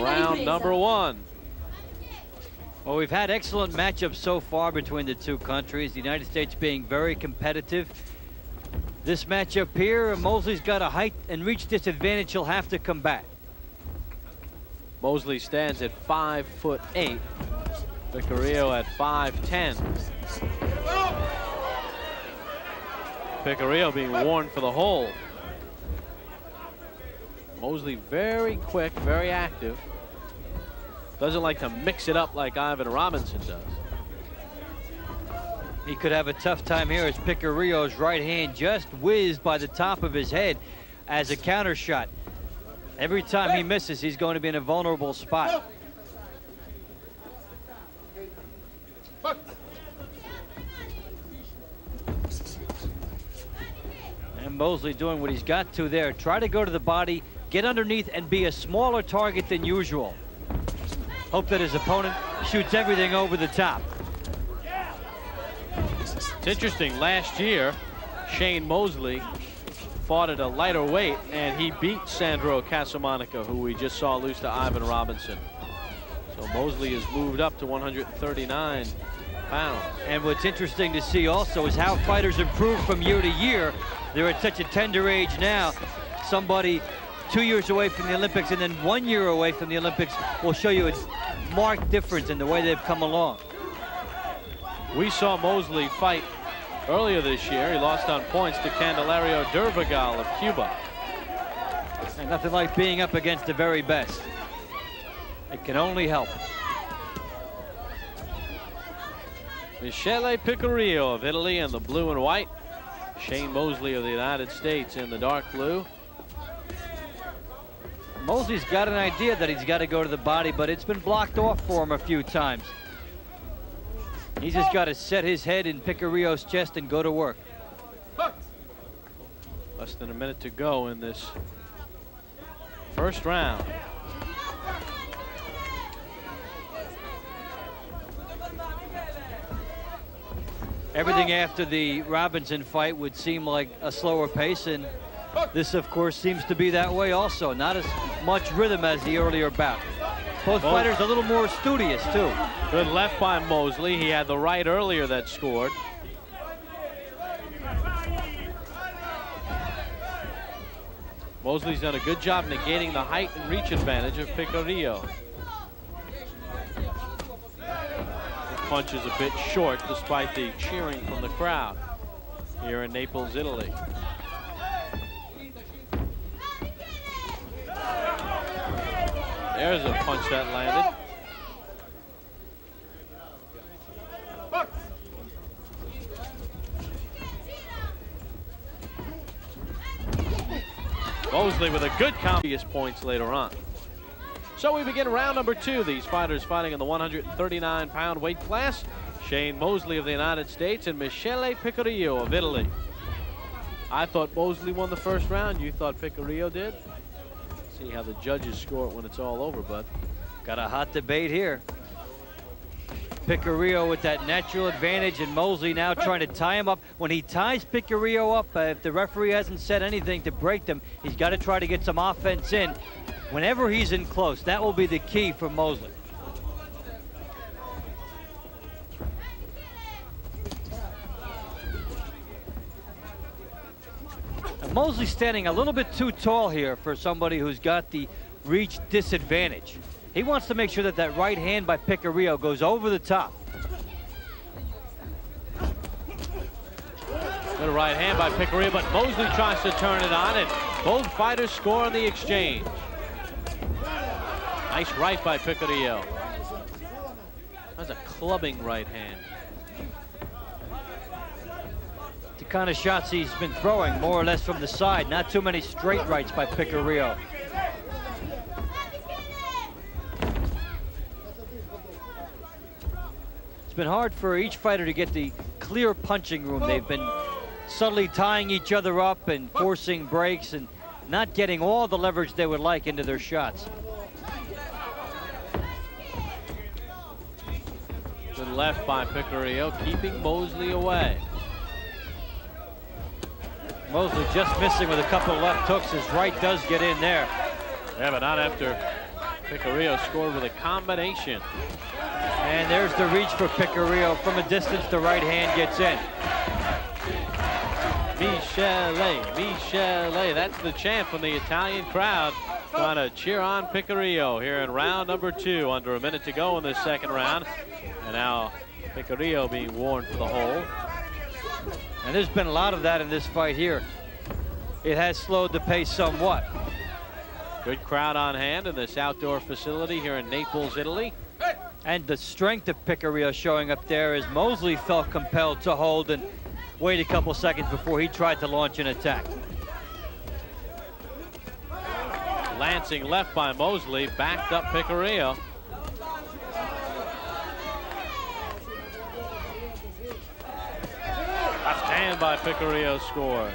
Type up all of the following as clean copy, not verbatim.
round number one. Well, we've had excellent matchups so far between the two countries. The United States being very competitive. This matchup here, Mosley's got a height and reach disadvantage he'll have to combat. Mosley stands at 5'8". Picario at 5'10". Picario being warned for the hole. Mosley very quick, very active. Doesn't like to mix it up like Ivan Robinson does. He could have a tough time here as Picario's right hand just whizzed by the top of his head as a counter shot. Every time he misses, he's going to be in a vulnerable spot. And Mosley doing what he's got to there. Try to go to the body, get underneath, and be a smaller target than usual. Hope that his opponent shoots everything over the top. It's interesting, last year, Shane Mosley fought at a lighter weight, and he beat Sandro Casamonica, who we just saw lose to Ivan Robinson. So Mosley has moved up to 139 pounds. And what's interesting to see also is how fighters improve from year to year. They're at such a tender age now. Somebody 2 years away from the Olympics and then 1 year away from the Olympics will show you a marked difference in the way they've come along. We saw Mosley fight earlier this year. He lost on points to Candelario Dervagal of Cuba. And nothing like being up against the very best. It can only help. Michele Picario of Italy in the blue and white. Shane Mosley of the United States in the dark blue. Mosley's got an idea that he's got to go to the body, but it's been blocked off for him a few times. He's just got to set his head in Picario's chest and go to work. Less than a minute to go in this first round. Everything after the Robinson fight would seem like a slower pace, and this, of course, seems to be that way also. Not as much rhythm as the earlier bout. Both fighters a little more studious, too. Good left by Mosley. He had the right earlier that scored. Mosley's done a good job negating the height and reach advantage of Picario. The punch is a bit short despite the cheering from the crowd here in Naples, Italy. There's a punch that landed. Mosley with a good count points later on. So we begin round number two. These fighters fighting in the 139-pound weight class. Shane Mosley of the United States and Michele Picario of Italy. I thought Mosley won the first round. You thought Picario did? See how the judges score it when it's all over, bud. Got a hot debate here. Picario with that natural advantage, and Mosley now trying to tie him up. When he ties Picario up, if the referee hasn't said anything to break them, he's got to try to get some offense in. Whenever he's in close, that will be the key for Mosley. And Mosley's standing a little bit too tall here for somebody who's got the reach disadvantage. He wants to make sure that that right hand by Picario goes over the top. Good right hand by Picario, but Mosley tries to turn it on, and both fighters score in the exchange. Nice right by Picario. That's a clubbing right hand. The kind of shots he's been throwing, more or less from the side. Not too many straight rights by Picario. It's been hard for each fighter to get the clear punching room. They've been subtly tying each other up and forcing breaks and not getting all the leverage they would like into their shots. Good left by Picario, keeping Mosley away. Mosley just missing with a couple of left hooks. His right does get in there. Yeah, but not after Picario scored with a combination. And there's the reach for Picario. From a distance, the right hand gets in. Michele, that's the chant from the Italian crowd, trying to cheer on Picario here in round number 2. Under a minute to go in this second round. And now Picario being warned for the hold. And there's been a lot of that in this fight here. It has slowed the pace somewhat. Good crowd on hand in this outdoor facility here in Naples, Italy. And the strength of Picario showing up there as Mosley felt compelled to hold and wait a couple seconds before he tried to launch an attack. Lancing left by Mosley, backed up Picario. Left hand by Picario scores.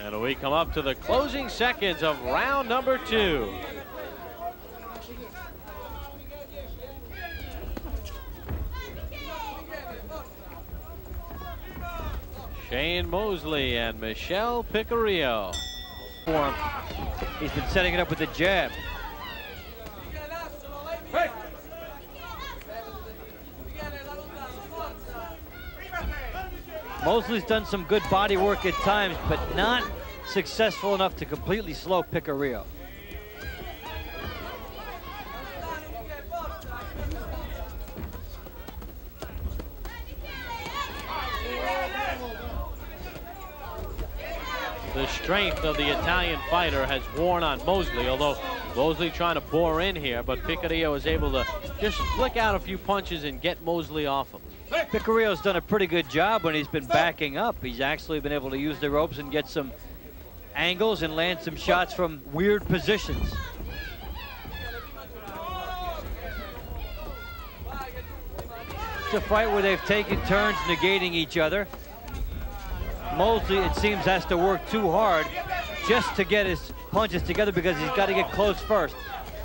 And we come up to the closing seconds of round number 2. Shane Mosley and Michele Picario. He's been setting it up with a jab. Mosley's done some good body work at times, but not successful enough to completely slow Picario. The strength of the Italian fighter has worn on Mosley, although Mosley trying to bore in here, but Picario is able to just flick out a few punches and get Mosley off him. Picario's done a pretty good job when he's been backing up. He's actually been able to use the ropes and get some angles and land some shots from weird positions. It's a fight where they've taken turns negating each other. Mosley, it seems, has to work too hard just to get his punches together because he's got to get close first.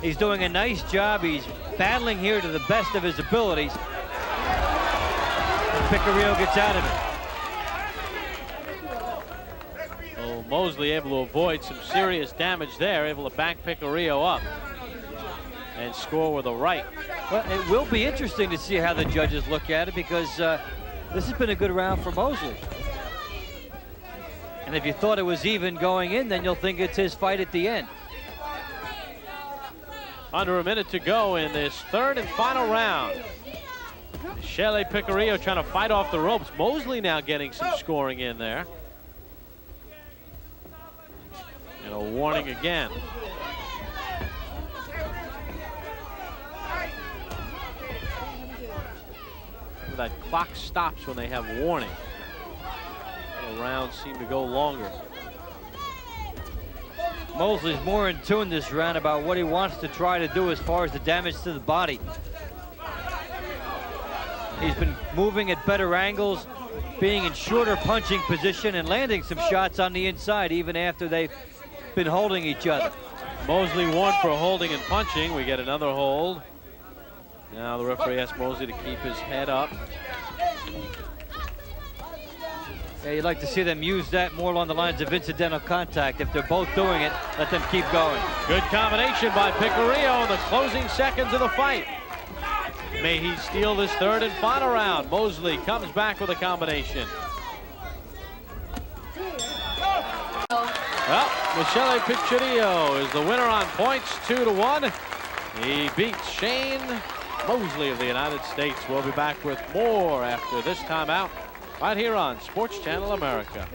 He's doing a nice job. He's battling here to the best of his abilities. Picario gets out of it. Oh, Mosley able to avoid some serious damage there, able to back Picario up and score with a right. Well, it will be interesting to see how the judges look at it because this has been a good round for Mosley. And if you thought it was even going in, then you'll think it's his fight at the end. Under a minute to go in this third and final round. Michele Picario trying to fight off the ropes. Mosley now getting some scoring in there. And a warning again. That clock stops when they have warning. The rounds seem to go longer. Mosley's more in tune this round about what he wants to try to do as far as the damage to the body. He's been moving at better angles, being in shorter punching position and landing some shots on the inside even after they've been holding each other. Mosley warned for holding and punching. We get another hold. Now the referee asks Mosley to keep his head up. Yeah, you'd like to see them use that more along the lines of incidental contact. If they're both doing it, let them keep going. Good combination by Picario in the closing seconds of the fight. May he steal this third and final round. Mosley comes back with a combination. Well, Michele Picario is the winner on points, 2-1. He beats Shane Mosley of the United States. We'll be back with more after this timeout right here on Sports Channel America.